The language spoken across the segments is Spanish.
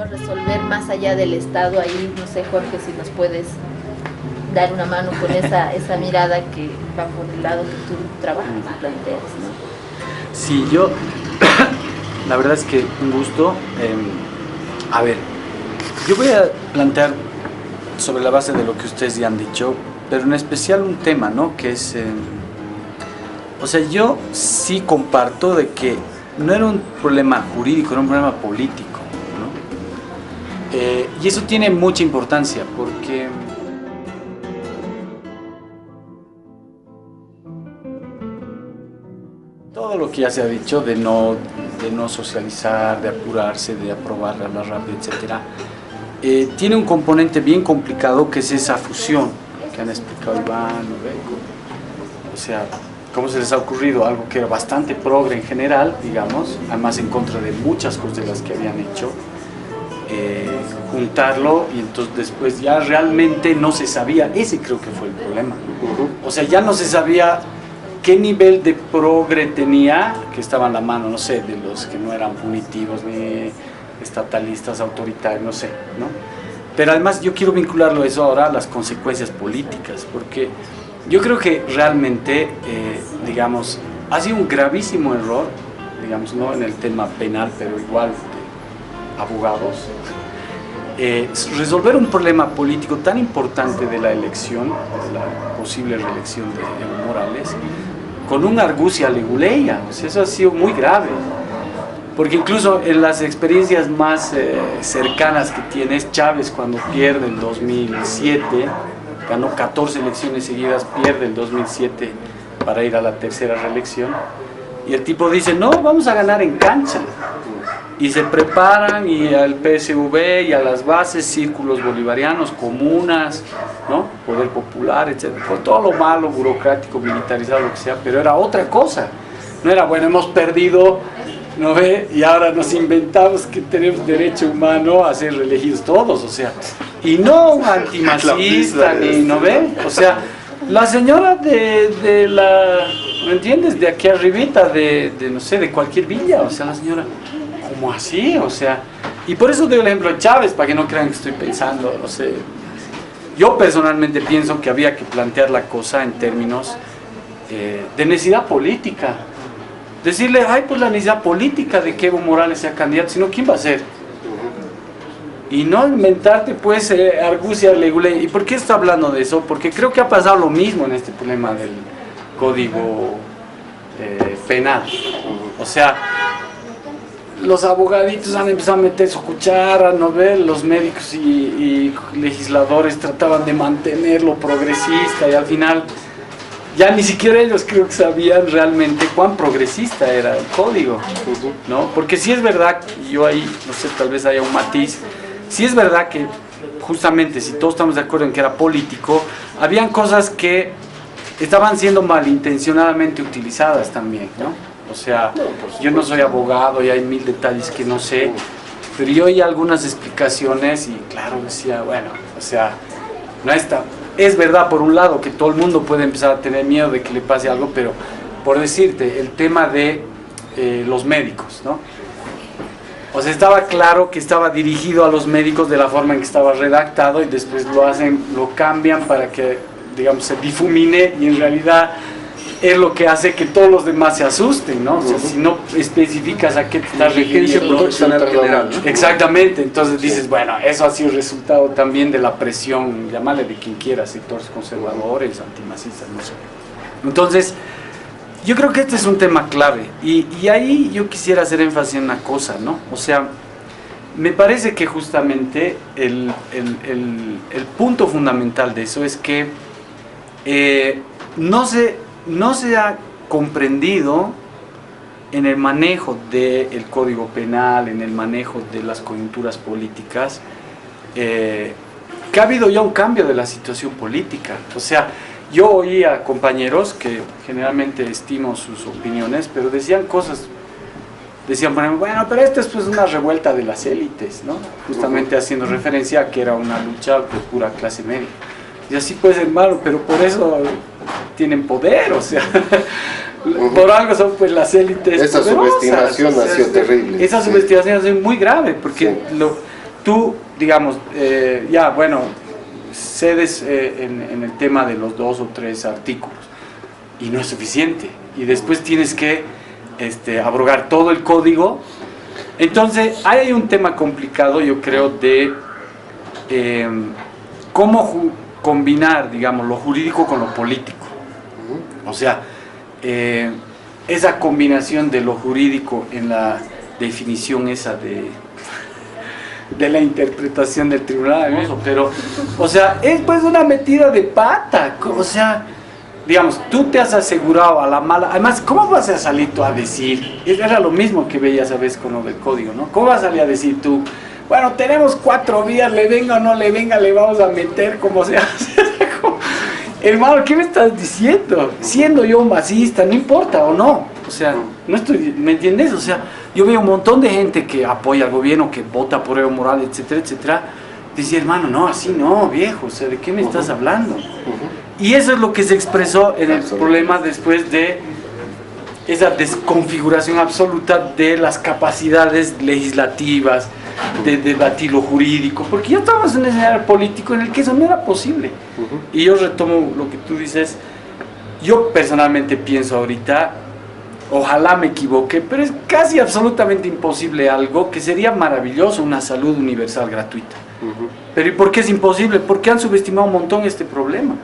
puede resolver más allá del Estado. Ahí, no sé, Jorge, si nos puedes dar una mano con esa mirada que va por el lado que tú trabajas y planteas, ¿no? Sí, yo, la verdad es que un gusto. A ver, yo voy a plantear sobre la base de lo que ustedes ya han dicho, pero en especial un tema, ¿no? Que es, o sea, yo sí comparto de que no era un problema jurídico, era un problema político, ¿no? Y eso tiene mucha importancia porque todo lo que ya se ha dicho de no socializar, de apurarse, de aprobarla más rápido, etcétera, tiene un componente bien complicado que es esa fusión que han explicado Iván, o sea, cómo se les ha ocurrido algo que era bastante progre en general, digamos, además en contra de muchas cosas de las que habían hecho, juntarlo, y entonces después ya realmente no se sabía, ese creo que fue el problema, o sea, ya no se sabía qué nivel de progre tenía, que estaba en la mano, no sé, de los que no eran punitivos ni estatalistas, autoritarios, no sé, ¿no? Pero además yo quiero vincularlo eso ahora a las consecuencias políticas, porque yo creo que realmente, digamos, ha sido un gravísimo error, digamos, no en el tema penal, pero igual de abogados, resolver un problema político tan importante de la elección, de la posible reelección de Evo Morales, con un argucia leguleya. O sea, eso ha sido muy grave, porque incluso en las experiencias más cercanas que tienes, Chávez cuando pierde el 2007, ganó 14 elecciones seguidas, pierde el 2007 para ir a la tercera reelección, y el tipo dice, no, vamos a ganar en cancha. Y se preparan, y al PSV y a las bases, círculos bolivarianos, comunas, ¿no? Poder popular, etc. Por todo lo malo, burocrático, militarizado, lo que sea, pero era otra cosa. No era, bueno, hemos perdido, ¿no ve? Y ahora nos inventamos que tenemos derecho humano a ser reelegidos todos, o sea. Y no un antimacista, ni, ¿no ve? O sea, la señora de la, ¿me entiendes? De aquí arribita, no sé, de cualquier villa, o sea, la señora... ¿Cómo así? O sea, y por eso doy el ejemplo de Chávez, para que no crean que estoy pensando, no sé. Yo personalmente pienso que había que plantear la cosa en términos de necesidad política. Decirle, ay, pues la necesidad política de que Evo Morales sea candidato, sino ¿quién va a ser? Y no inventarte, pues, argucia, legule. ¿Y por qué estoy hablando de eso? Porque creo que ha pasado lo mismo en este problema del código penal. O sea, los abogaditos han empezado a meter su cuchara, ¿no ves? Los médicos y legisladores trataban de mantenerlo progresista, y al final ya ni siquiera ellos creo que sabían realmente cuán progresista era el código, ¿no? Porque sí es verdad, y yo ahí, no sé, tal vez haya un matiz, sí es verdad que justamente si todos estamos de acuerdo en que era político, habían cosas que estaban siendo malintencionadamente utilizadas también, ¿no? O sea, yo no soy abogado y hay mil detalles que no sé, pero yo oí algunas explicaciones y claro, decía, bueno, o sea, no está, es verdad por un lado que todo el mundo puede empezar a tener miedo de que le pase algo, pero por decirte, el tema de los médicos, ¿no? O sea, estaba claro que estaba dirigido a los médicos de la forma en que estaba redactado, y después lo cambian para que, digamos, se difumine, y en realidad es lo que hace que todos los demás se asusten, ¿no? O sea, si no especificas a qué te estás refiriendo, general, ¿no? Exactamente, entonces dices, bueno, eso ha sido resultado también de la presión, llamarle de quien quiera, sectores conservadores, antimacistas, no sé. Entonces, yo creo que este es un tema clave, y ahí yo quisiera hacer énfasis en una cosa, ¿no? O sea, me parece que justamente el punto fundamental de eso es que no se ha comprendido en el manejo del Código Penal, en el manejo de las coyunturas políticas, que ha habido ya un cambio de la situación política. O sea, yo oí a compañeros que generalmente estimo sus opiniones, pero decían cosas, decían, bueno, pero esto es pues una revuelta de las élites, ¿no? Justamente haciendo referencia a que era una lucha de pura clase media. Y así puede ser malo, pero por eso tienen poder, o sea, por algo son pues las élites. Esa subestimación ha sido terrible. Esa subestimación ha sido muy grave, porque tú, digamos, ya, bueno, cedes en el tema de los 2 o 3 artículos y no es suficiente, y después tienes que abrogar todo el código. Entonces hay un tema complicado, yo creo, de cómo combinar, digamos, lo jurídico con lo político. O sea, esa combinación de lo jurídico en la definición esa de la interpretación del tribunal, pero, o sea, es pues una metida de pata, o sea, digamos, tú te has asegurado a la mala, además, ¿cómo vas a salir tú a decir? Era lo mismo que veías a veces con lo del código, ¿no? ¿Cómo vas a salir a decir tú, bueno, tenemos 4 días, le venga o no le venga, le vamos a meter como sea? Hermano, ¿qué me estás diciendo? Siendo yo un masista, no importa o no. O sea, no estoy, ¿me entiendes? O sea, yo veo un montón de gente que apoya al gobierno, que vota por Evo Morales, etcétera, etcétera. Dice, hermano, no, así no, viejo. O sea, ¿de qué me estás hablando? Y eso es lo que se expresó en el problema después de esa desconfiguración absoluta de las capacidades legislativas, de debatir lo jurídico, porque ya estábamos en un escenario político en el que eso no era posible. Y yo retomo lo que tú dices, yo personalmente pienso ahorita, ojalá me equivoque, pero es casi absolutamente imposible algo que sería maravilloso, una salud universal gratuita. Pero ¿y por qué es imposible? Porque han subestimado un montón este problema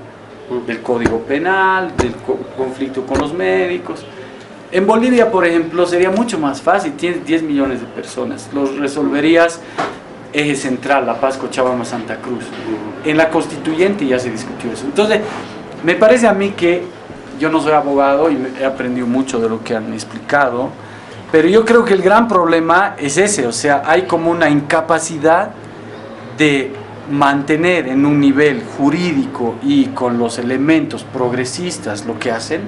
del código penal, del conflicto con los médicos. En Bolivia, por ejemplo, sería mucho más fácil, tienes 10 millones de personas, los resolverías eje central, La Paz, Cochabamba, Santa Cruz. En la constituyente ya se discutió eso. Entonces, me parece a mí que, yo no soy abogado y he aprendido mucho de lo que han explicado, pero yo creo que el gran problema es ese, o sea, hay como una incapacidad de mantener en un nivel jurídico y con los elementos progresistas lo que hacen.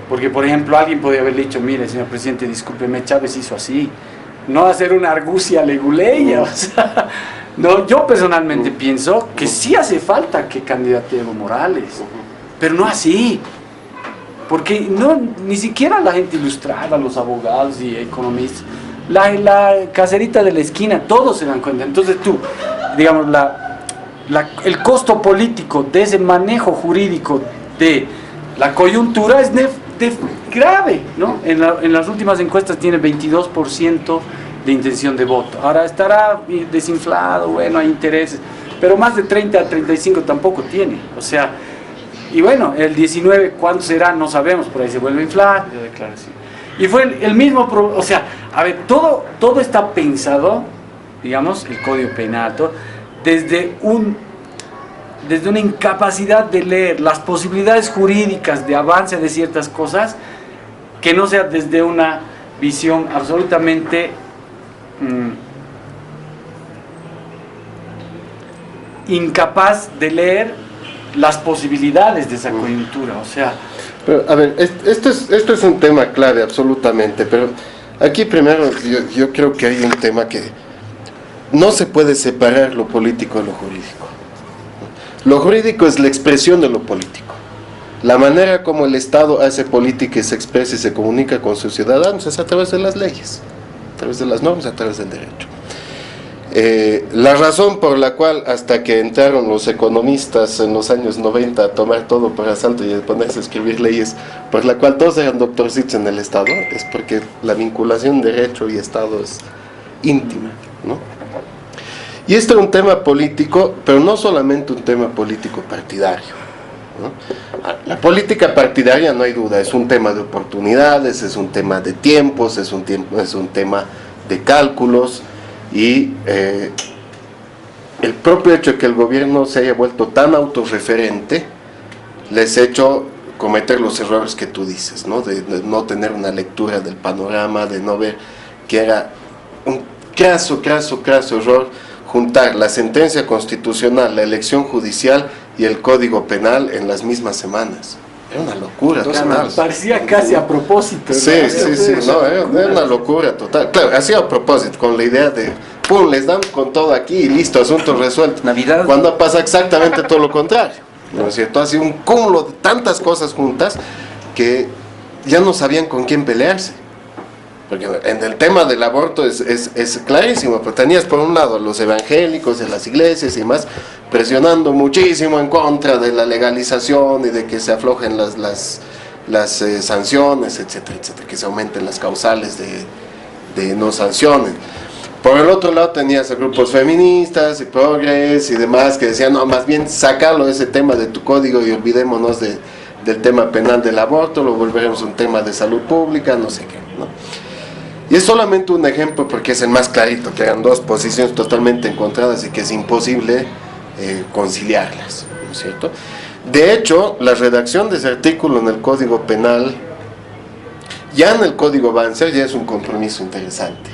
Porque, por ejemplo, alguien podría haber dicho, mire, señor presidente, discúlpeme, Chávez hizo así. No hacer una argucia leguleya. O sea, no, yo personalmente pienso que sí hace falta que candidate Evo Morales, pero no así. Porque no, ni siquiera la gente ilustrada, los abogados y economistas, la caserita de la esquina, todos se dan cuenta. Entonces tú, digamos, el costo político de ese manejo jurídico de la coyuntura es grave, ¿no? En las últimas encuestas tiene 22% de intención de voto. Ahora estará desinflado, bueno, hay intereses, pero más de 30 a 35 tampoco tiene. O sea, y bueno, el 19, ¿cuánto será? No sabemos, por ahí se vuelve a inflar. Y fue el mismo, o sea, a ver, todo está pensado, digamos, el Código Penal, desde una incapacidad de leer las posibilidades jurídicas de avance de ciertas cosas, que no sea desde una visión absolutamente incapaz de leer las posibilidades de esa coyuntura. O sea, pero, a ver, esto es un tema clave absolutamente, pero aquí primero yo creo que hay un tema que no se puede separar lo político de lo jurídico. Lo jurídico es la expresión de lo político. La manera como el Estado hace política y se expresa y se comunica con sus ciudadanos es a través de las leyes, a través de las normas, a través del derecho. La razón por la cual, hasta que entraron los economistas en los años 90 a tomar todo por asalto y a ponerse a escribir leyes, por la cual todos eran doctorcitos en el Estado, es porque la vinculación derecho y Estado es íntima, ¿no? Y esto es un tema político, pero no solamente un tema político partidario, ¿no? La política partidaria, no hay duda, es un tema de oportunidades, es un tema de tiempos, es un tema de cálculos, y el propio hecho de que el gobierno se haya vuelto tan autorreferente les ha hecho cometer los errores que tú dices, ¿no? De no tener una lectura del panorama, de no ver que era un craso error juntar la sentencia constitucional, la elección judicial y el código penal en las mismas semanas. Era una locura total. Parecía casi a propósito, ¿no? Sí, no, era una locura total. Claro, hacía a propósito, con la idea de, pum, les dan con todo aquí y listo, asunto resuelto. Navidad. Cuando pasa exactamente todo lo contrario, ¿no es cierto? Ha sido un cúmulo de tantas cosas juntas que ya no sabían con quién pelearse. Porque en el tema del aborto es clarísimo, pero tenías por un lado los evangélicos de las iglesias y más presionando muchísimo en contra de la legalización y de que se aflojen las sanciones, etcétera, etcétera, que se aumenten las causales de no sanciones. Por el otro lado tenías a grupos feministas y progres y demás que decían, no, más bien sácalo ese tema de tu código y olvidémonos del tema penal del aborto, lo volveremos un tema de salud pública, no sé qué, ¿no? Y es solamente un ejemplo porque es el más clarito, que eran dos posiciones totalmente encontradas y que es imposible conciliarlas, ¿no es cierto? De hecho, la redacción de ese artículo en el Código Penal, ya en el Código Banzer, ya es un compromiso interesante,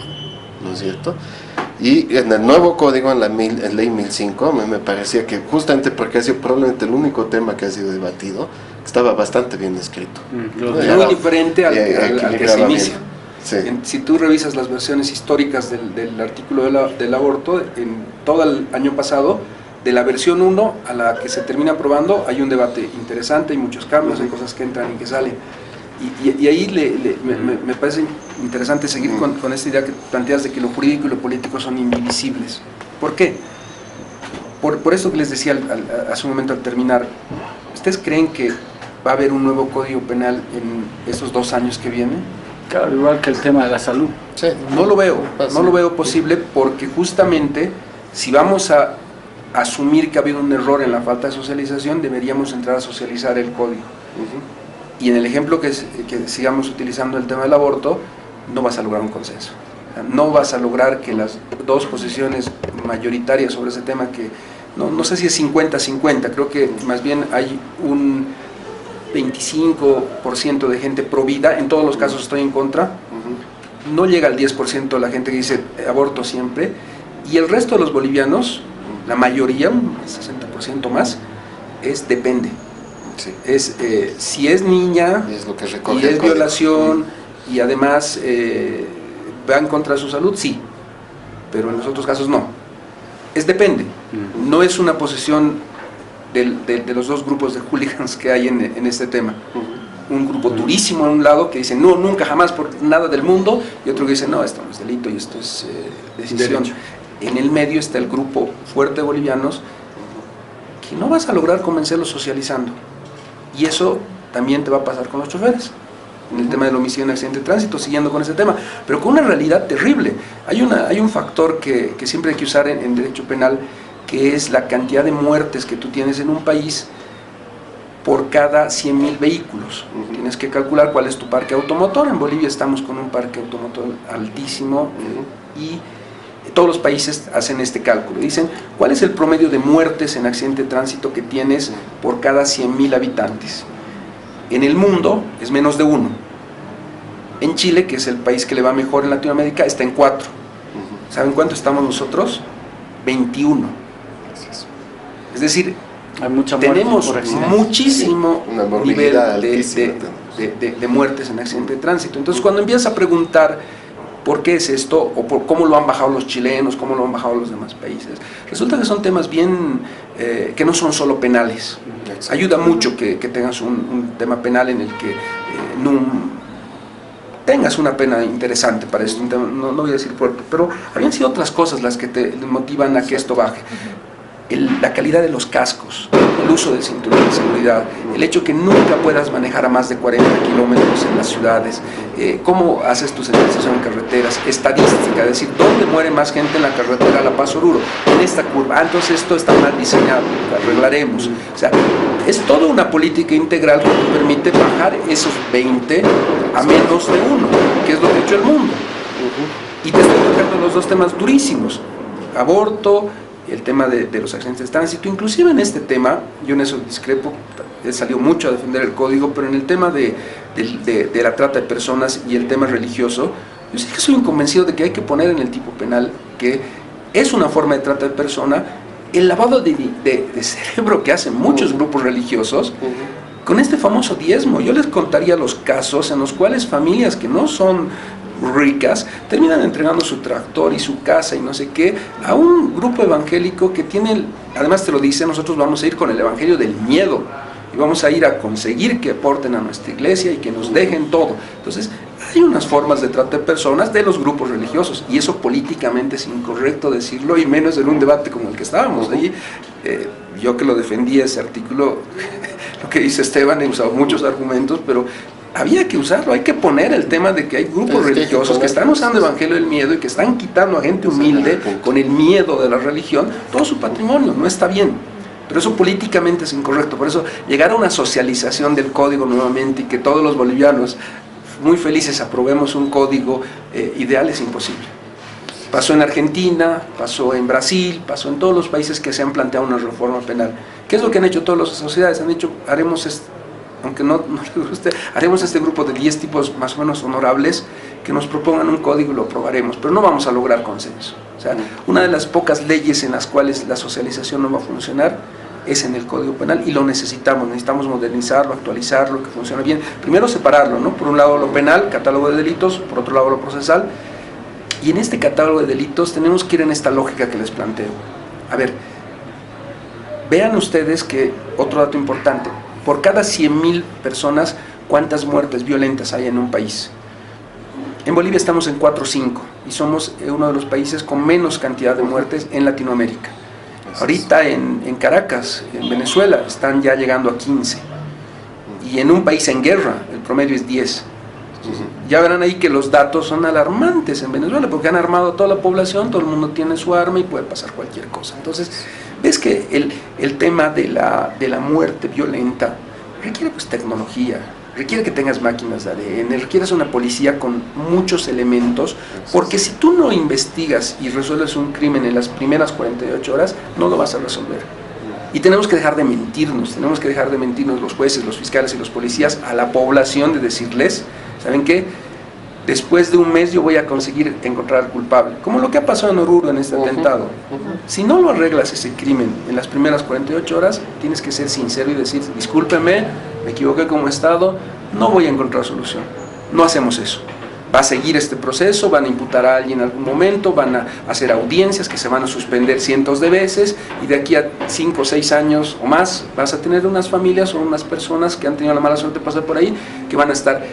¿no es cierto? Y en el nuevo código, en ley 1005, me parecía que justamente porque ha sido probablemente el único tema que ha sido debatido, estaba bastante bien escrito. Muy diferente al que se inicia. Sí. Si tú revisas las versiones históricas del artículo del aborto, en todo el año pasado, de la versión 1 a la que se termina aprobando, hay un debate interesante, hay muchos cambios, hay cosas que entran y que salen. Y ahí me parece interesante seguir con esta idea que planteas de que lo jurídico y lo político son indivisibles. ¿Por qué? Por eso que les decía hace un momento al terminar, ¿ustedes creen que va a haber un nuevo código penal en estos 2 años que vienen? Claro, igual que el tema de la salud. Sí. No lo veo posible, porque justamente si vamos a asumir que ha habido un error en la falta de socialización, deberíamos entrar a socializar el código. Y en el ejemplo que sigamos utilizando el tema del aborto, no vas a lograr un consenso. No vas a lograr que las dos posiciones mayoritarias sobre ese tema, que no sé si es 50-50, creo que más bien hay un 25% de gente pro vida, en todos los casos estoy en contra, no llega al 10% de la gente que dice aborto siempre, y el resto de los bolivianos, la mayoría, un 60% más, depende. Sí. Si es niña, y es lo que y es violación, y además va en contra de su salud, sí, pero en los otros casos no. Depende, no es una posición de los dos grupos de hooligans que hay en este tema. Un grupo durísimo a un lado que dice no, nunca, jamás, por nada del mundo, y otro que dice no, esto no es delito y esto es decisión. Derecho. En el medio está el grupo fuerte de bolivianos que no vas a lograr convencerlos socializando, y eso también te va a pasar con los choferes en el tema del homicidio en accidente de tránsito, siguiendo con ese tema, pero con una realidad terrible. Hay un factor que siempre hay que usar en derecho penal, que es la cantidad de muertes que tú tienes en un país por cada 100.000 vehículos. Tienes que calcular cuál es tu parque automotor. En Bolivia estamos con un parque automotor altísimo, y todos los países hacen este cálculo. Dicen, ¿cuál es el promedio de muertes en accidente de tránsito que tienes por cada 100.000 habitantes? En el mundo es menos de 1. En Chile, que es el país que le va mejor en Latinoamérica, está en 4. ¿Saben cuánto estamos nosotros? 21. Es decir, tenemos muchísimo nivel de muertes en accidente de tránsito. Entonces, cuando empiezas a preguntar por qué es esto, o por cómo lo han bajado los chilenos, cómo lo han bajado los demás países, resulta que son temas bien, que no son solo penales. Ayuda mucho que tengas un tema penal en el que tengas una pena interesante para esto. No voy a decir fuerte, pero habían sido otras cosas las que te motivan a que esto baje. La calidad de los cascos, el uso del cinturón de seguridad, el hecho que nunca puedas manejar a más de 40 kilómetros en las ciudades, cómo haces tu señalización en carreteras, estadística, es decir, ¿dónde muere más gente en la carretera La Paz Oruro? En esta curva. Entonces esto está mal diseñado, lo arreglaremos. O sea, es toda una política integral que te permite bajar esos 20 a menos de 1, que es lo que ha hecho el mundo. Y te estoy tocando los dos temas durísimos: aborto, el tema de los accidentes de tránsito. Inclusive en este tema, yo en eso discrepo, he salido mucho a defender el código, pero en el tema de la trata de personas y el tema religioso, yo sí que soy un convencido de que hay que poner en el tipo penal que es una forma de trata de persona el lavado de cerebro que hacen muchos grupos religiosos con este famoso diezmo. Yo les contaría los casos en los cuales familias que no son ricas terminan entregando su tractor y su casa y no sé qué a un grupo evangélico que tiene, además te lo dice, nosotros vamos a ir con el evangelio del miedo. y vamos a ir a conseguir que aporten a nuestra iglesia y que nos dejen todo. Entonces, hay unas formas de tratar personas de los grupos religiosos, y eso políticamente es incorrecto decirlo, y menos en un debate como el que estábamos ahí. Yo que lo defendí ese artículo, lo que dice Esteban, he usado muchos argumentos, pero había que usarlo, hay que poner el tema de que hay grupos religiosos que están usando el evangelio del miedo y que están quitando a gente humilde con el miedo de la religión todo su patrimonio. No está bien, pero eso políticamente es incorrecto. Por eso llegar a una socialización del código nuevamente y que todos los bolivianos muy felices aprobemos un código ideal es imposible. Pasó en Argentina, pasó en Brasil, pasó en todos los países que se han planteado una reforma penal. ¿Qué es lo que han hecho todas las sociedades? Han dicho, aunque no les guste, haremos este grupo de 10 tipos más o menos honorables que nos propongan un código y lo aprobaremos, pero no vamos a lograr consenso. O sea, una de las pocas leyes en las cuales la socialización no va a funcionar es en el Código Penal, y lo necesitamos modernizarlo, actualizarlo, que funcione bien. Primero separarlo, ¿no? Por un lado lo penal, catálogo de delitos, por otro lado lo procesal, y en este catálogo de delitos tenemos que ir en esta lógica que les planteo. A ver, vean ustedes que, otro dato importante, por cada 100.000 personas, ¿cuántas muertes violentas hay en un país? En Bolivia estamos en 4 o 5, y somos uno de los países con menos cantidad de muertes en Latinoamérica. Ahorita en Caracas, en Venezuela, están ya llegando a 15, y en un país en guerra el promedio es 10. Ya verán ahí que los datos son alarmantes en Venezuela, porque han armado a toda la población, todo el mundo tiene su arma y puede pasar cualquier cosa. Entonces, ves que el tema de la muerte violenta requiere pues tecnología, requiere que tengas máquinas de ADN, requieres una policía con muchos elementos, porque si tú no investigas y resuelves un crimen en las primeras 48 horas, no lo vas a resolver. Y tenemos que dejar de mentirnos los jueces, los fiscales y los policías a la población, de decirles, ¿saben qué? Después de un mes yo voy a conseguir encontrar al culpable, como lo que ha pasado en Oruro en este atentado. Si no lo arreglas ese crimen en las primeras 48 horas, tienes que ser sincero y decir, discúlpeme, me equivoqué como Estado, no voy a encontrar solución. No hacemos eso. Va a seguir este proceso, van a imputar a alguien en algún momento, van a hacer audiencias que se van a suspender cientos de veces, y de aquí a 5 o 6 años o más vas a tener unas familias o unas personas que han tenido la mala suerte de pasar por ahí, que van a estar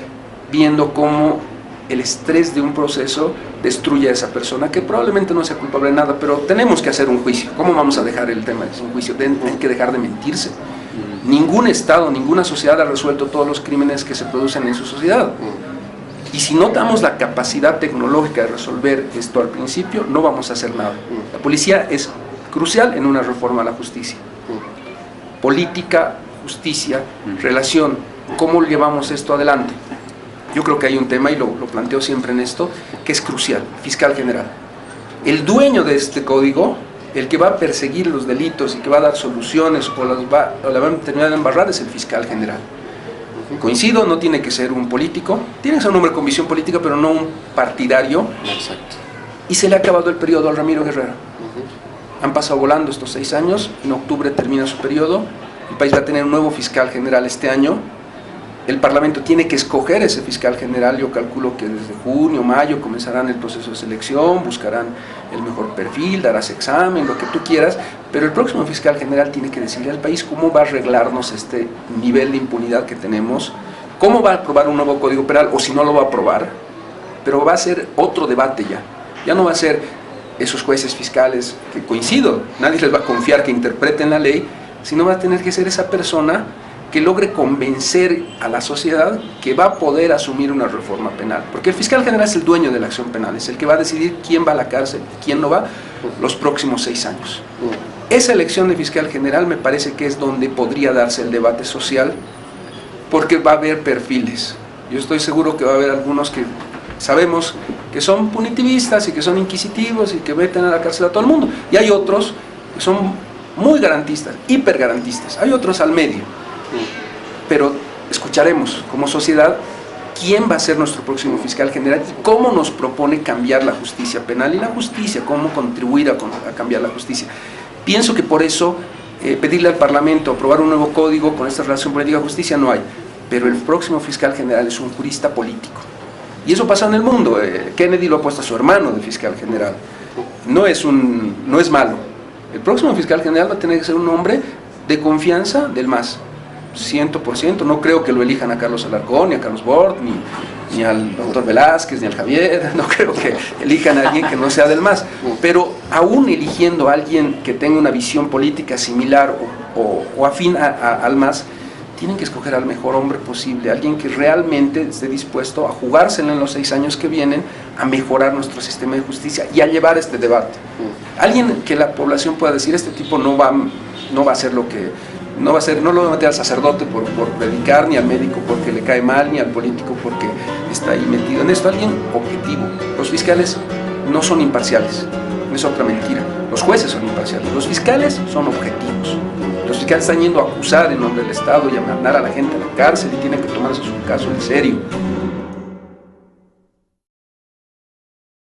viendo cómo el estrés de un proceso destruye a esa persona, que probablemente no sea culpable de nada, pero tenemos que hacer un juicio. ¿Cómo vamos a dejar el tema de un juicio? Tienen que dejar de mentirse. Ningún Estado, ninguna sociedad ha resuelto todos los crímenes que se producen en su sociedad. Y si no damos la capacidad tecnológica de resolver esto al principio, no vamos a hacer nada. La policía es crucial en una reforma a la justicia. Política, justicia, relación, ¿cómo llevamos esto adelante? Yo creo que hay un tema, y lo planteo siempre en esto, que es crucial: fiscal general. El dueño de este código, el que va a perseguir los delitos y que va a dar soluciones o la va a terminar de embarrar, es el fiscal general. Coincido, no tiene que ser un político, tiene que ser un hombre con visión política, pero no un partidario. Exacto. Y se le ha acabado el periodo al Ramiro Guerrero. Han pasado volando estos 6 años, en octubre termina su periodo, el país va a tener un nuevo fiscal general este año. El Parlamento tiene que escoger ese fiscal general. Yo calculo que desde junio, mayo comenzarán el proceso de selección, buscarán el mejor perfil, darás examen, lo que tú quieras, pero el próximo fiscal general tiene que decirle al país cómo va a arreglarnos este nivel de impunidad que tenemos, cómo va a aprobar un nuevo Código Penal, o si no lo va a aprobar, pero va a ser otro debate ya no va a ser esos jueces fiscales, que coincido, nadie les va a confiar que interpreten la ley, sino va a tener que ser esa persona que logre convencer a la sociedad que va a poder asumir una reforma penal, porque el fiscal general es el dueño de la acción penal, es el que va a decidir quién va a la cárcel, quién no va, los próximos 6 años. Esa elección de fiscal general me parece que es donde podría darse el debate social, porque va a haber perfiles. Yo estoy seguro que va a haber algunos que sabemos que son punitivistas y que son inquisitivos y que meten a la cárcel a todo el mundo, y hay otros que son muy garantistas, hipergarantistas, hay otros al medio. Pero escucharemos como sociedad quién va a ser nuestro próximo fiscal general y cómo nos propone cambiar la justicia penal y la justicia, cómo contribuir a cambiar la justicia. Pienso que por eso pedirle al Parlamento aprobar un nuevo código con esta relación política-justicia no hay, pero el próximo fiscal general es un jurista político. Y eso pasa en el mundo. Kennedy lo ha puesto a su hermano de fiscal general. No es malo. El próximo fiscal general va a tener que ser un hombre de confianza del MAS. 100%, no creo que lo elijan a Carlos Alarcón, ni a Carlos Bort, ni al doctor Velázquez, ni al Javier, no creo que elijan a alguien que no sea del MAS, pero aún eligiendo a alguien que tenga una visión política similar o afín al MAS, tienen que escoger al mejor hombre posible, alguien que realmente esté dispuesto a jugársela en los 6 años que vienen, a mejorar nuestro sistema de justicia y a llevar este debate. Alguien que la población pueda decir, este tipo no va a hacer lo que, no lo va a meter al sacerdote por predicar, ni al médico porque le cae mal, ni al político porque está ahí metido en esto, alguien objetivo. Los fiscales no son imparciales, es otra mentira. Los jueces son imparciales, los fiscales son objetivos. Los fiscales están yendo a acusar en nombre del Estado y a mandar a la gente a la cárcel y tienen que tomarse su caso en serio.